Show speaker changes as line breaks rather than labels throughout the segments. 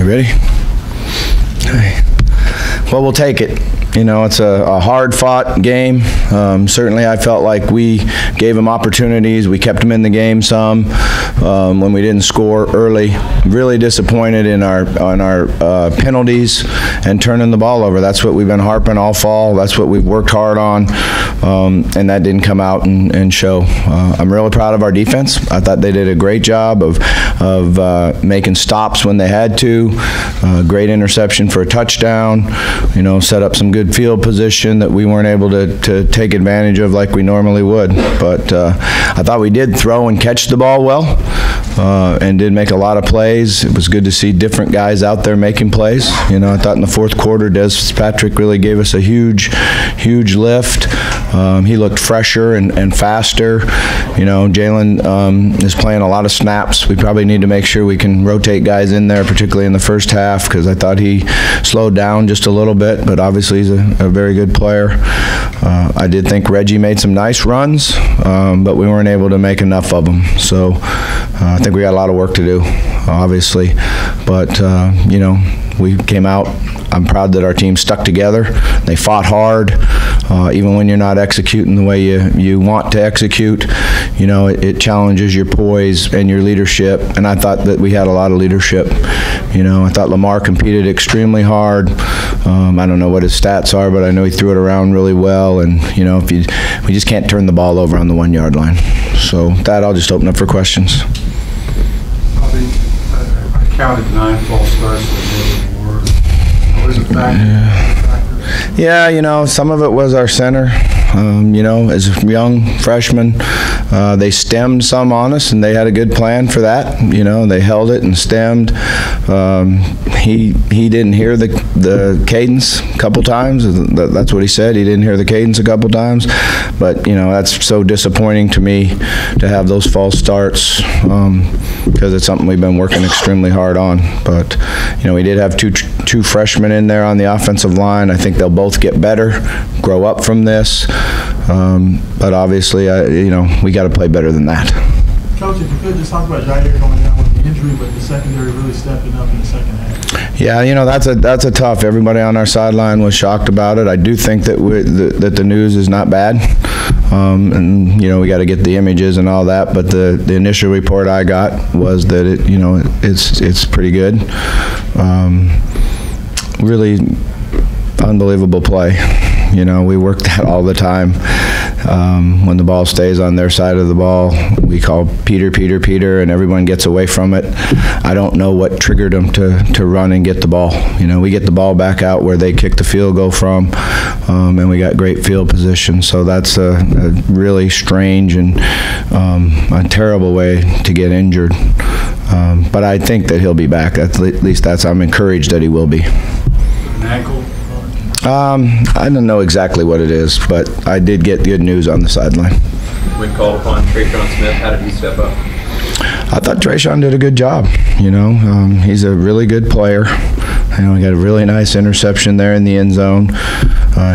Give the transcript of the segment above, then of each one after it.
Ready? Okay. Well, we'll take it. You know, it's a hard-fought game. Certainly, I felt like we gave them opportunities. We kept them in the game some when we didn't score early. Really disappointed in our penalties and turning the ball over. That's what we've been harping all fall. That's what we've worked hard on, and that didn't come out and show. I'm really proud of our defense. I thought they did a great job of making stops when they had to. Great interception for a touchdown. You know, set up some good field position that we weren't able to take advantage of like we normally would. But I thought we did throw and catch the ball well and did make a lot of plays. It was good to see different guys out there making plays. You know, I thought in the fourth quarter, Des Patrick really gave us a huge lift. He looked fresher and faster. You know, Jalen is playing a lot of snaps. We probably need to make sure we can rotate guys in there, particularly in the first half, because I thought he slowed down just a little bit, but obviously he's a very good player. I did think Reggie made some nice runs, but we weren't able to make enough of them. So I think we got a lot of work to do, obviously. But, you know, we came out. I'm proud that our team stuck together. They fought hard. Even when you're not executing the way you want to execute, you know, it challenges your poise and your leadership. And I thought that we had a lot of leadership. You know, I thought Lamar competed extremely hard. I don't know what his stats are, but I know he threw it around really well. And, you know, we just can't turn the ball over on the 1 yard line. So that, I'll just open up for questions.
I counted 9 false starts for the award. Was it
Yeah, you know, some of it was our center. You know, as a young freshman, they stemmed some on us, and they had a good plan for that. You know, they held it and stemmed. He didn't hear the cadence a couple times. That's what he said. He didn't hear the cadence a couple times. But, you know, that's so disappointing to me to have those false starts because it's something we've been working extremely hard on. But, you know, we did have two freshmen in there on the offensive line. I think they'll both get better, grow up from this. But obviously, you know, we got to play better than that.
Coach, if you could just talk about Jair going down with the injury, but the secondary really stepping up in the second half.
Yeah, you know, that's a tough. Everybody on our sideline was shocked about it. I do think that that the news is not bad, and you know, we got to get the images and all that. But the initial report I got was that it's pretty good. Really unbelievable play. You know, we work that all the time. When the ball stays on their side of the ball, we call Peter, and everyone gets away from it. I don't know what triggered them to run and get the ball. You know, we get the ball back out where they kicked the field goal from, and we got great field position. So that's a really strange and a terrible way to get injured. But I think that he'll be back. At least I'm encouraged that he will be.
An ankle?
I don't know exactly what it is, but I did get good news on the sideline.
When called upon, Trayshawn Smith, how did he step up?
I thought Trayshawn did a good job. You know, he's a really good player. You know, he got a really nice interception there in the end zone.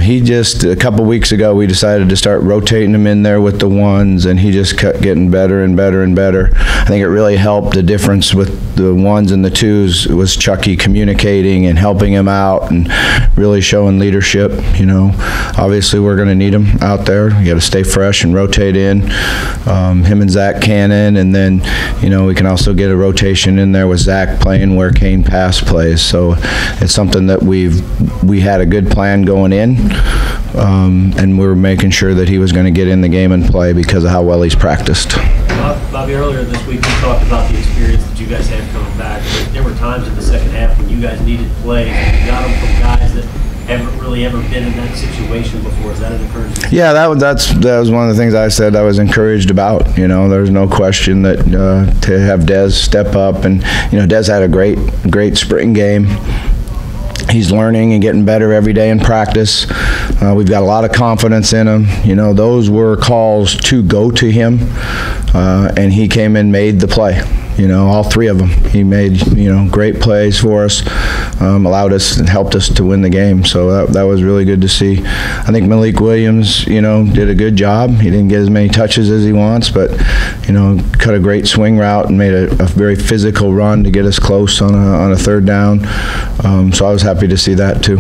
He just, a couple weeks ago, we decided to start rotating him in there with the ones, and he just kept getting better and better and better. I think it really helped. The difference with the ones and the twos was Chucky communicating and helping him out and really showing leadership. You know, obviously we're going to need him out there. You got to stay fresh and rotate in. Him and Zach Cannon, and then, you know, we can also get a rotation in there with Zach playing where Kane Pass plays. So it's something that we had a good plan going in. And we're making sure that he was going to get in the game and play because of how well he's practiced.
Bobby, earlier this week you talked about the experience that you guys have coming back. There were times in the second half when you guys needed plays, and you got them from guys that haven't really ever been in that situation before. Is that an encouragement? Yeah, that was one of the things I said I was encouraged about. You know, there's no question that to have Dez step up, and you know, Dez had a great spring game. He's learning and getting better every day in practice. We've got a lot of confidence in him. You know, those were calls to go to him, and he came and made the play.
You know, all three of them. He made, great plays for us, allowed us and helped us to win the game. So that was really good to see. I think Malik Williams, did a good job. He didn't get as many touches as he wants, but, cut a great swing route and made a very physical run to get us close on a third down. So I was happy to see that too.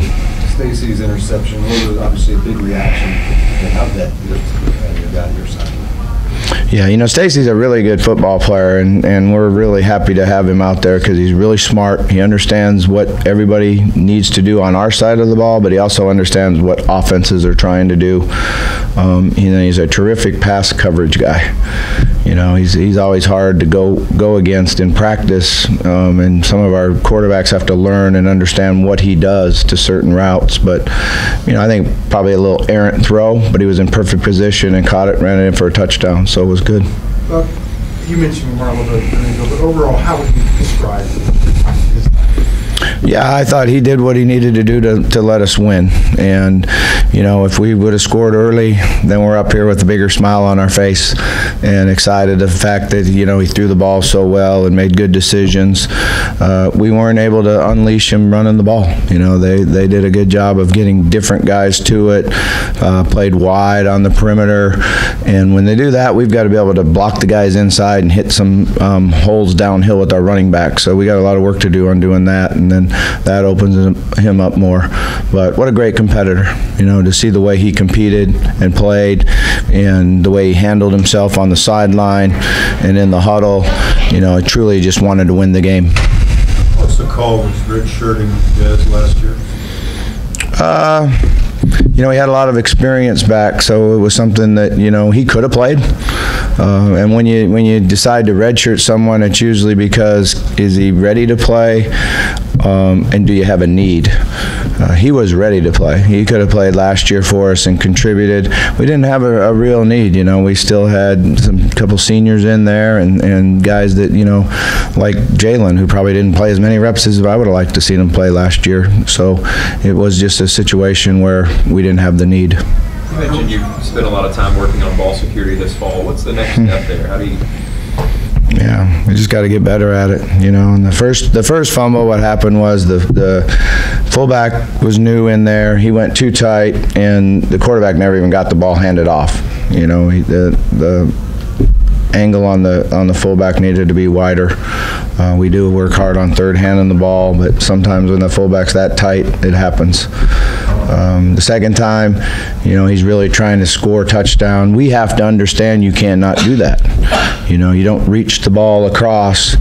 Stacy's interception was obviously a big reaction. And how did that got your side?
Yeah, Stacy's a really good football player, and we're really happy to have him out there because he's really smart. He understands what everybody needs to do on our side of the ball, but he also understands what offenses are trying to do. He's a terrific pass coverage guy. He's always hard to go against in practice, and some of our quarterbacks have to learn and understand what he does to certain routes. But, I think probably a little errant throw, but he was in perfect position and caught it, ran it in for a touchdown, so it was good.
You mentioned more a little bit ago, but overall, how would you describe his night?
Yeah, I thought he did what he needed to do to let us win. And, if we would have scored early, then we're up here with a bigger smile on our face and excited the fact that, he threw the ball so well and made good decisions. We weren't able to unleash him running the ball. They did a good job of getting different guys to it, played wide on the perimeter. And when they do that, we've got to be able to block the guys inside and hit some holes downhill with our running back. So we got a lot of work to do on doing that. And then that opens him up more. But what a great competitor, to see the way he competed and played and the way he handled himself on the sideline and in the huddle. I truly just wanted to win the game.
What's the call with redshirting guys last year?
He had a lot of experience back, so it was something that, he could have played. And when you decide to redshirt someone, it's usually because is he ready to play, and do you have a need? He was ready to play. He could have played last year for us and contributed. We didn't have a real need. We still had a couple seniors in there and guys that, like Jalen, who probably didn't play as many reps as I would have liked to see him play last year. So it was just a situation where we didn't have the need.
You mentioned you spent a lot of time working on ball security this fall. What's the next step there? How do you...
Yeah, we just got to get better at it, And the first fumble, what happened was the fullback was new in there. He went too tight, and the quarterback never even got the ball handed off. The angle on the fullback needed to be wider. We do work hard on third handing the ball, but sometimes when the fullback's that tight, it happens. The second time, he's really trying to score a touchdown. We have to understand you cannot do that. You don't reach the ball across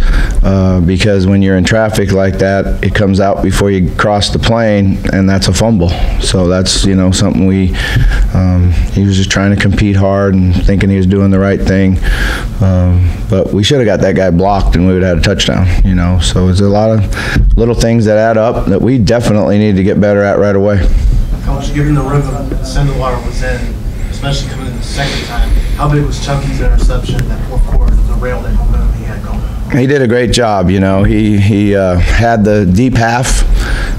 because when you're in traffic like that, it comes out before you cross the plane, and that's a fumble. So that's, something he was just trying to compete hard and thinking he was doing the right thing. But we should have got that guy blocked and we would have had a touchdown, So it's a lot of little things that add up that we definitely need to get better at right away.
Coach, given the rhythm Sindelar was in, especially coming in the second time, how big was Chucky's interception in that fourth quarter to derail that momentum he had going?
He did a great job, He had the deep half.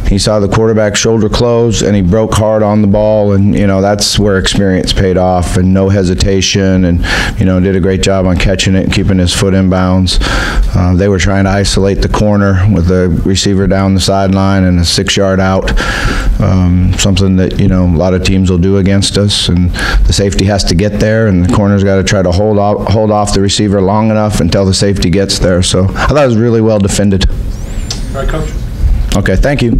He saw the quarterback shoulder close, and he broke hard on the ball, and, that's where experience paid off, and no hesitation, and, did a great job on catching it and keeping his foot in bounds. They were trying to isolate the corner with the receiver down the sideline and a 6-yard out, something that, a lot of teams will do against us, and the safety has to get there, and the corner's got to try to hold off the receiver long enough until the safety gets there. So I thought it was really well defended.
All right, Coach.
Okay, thank you.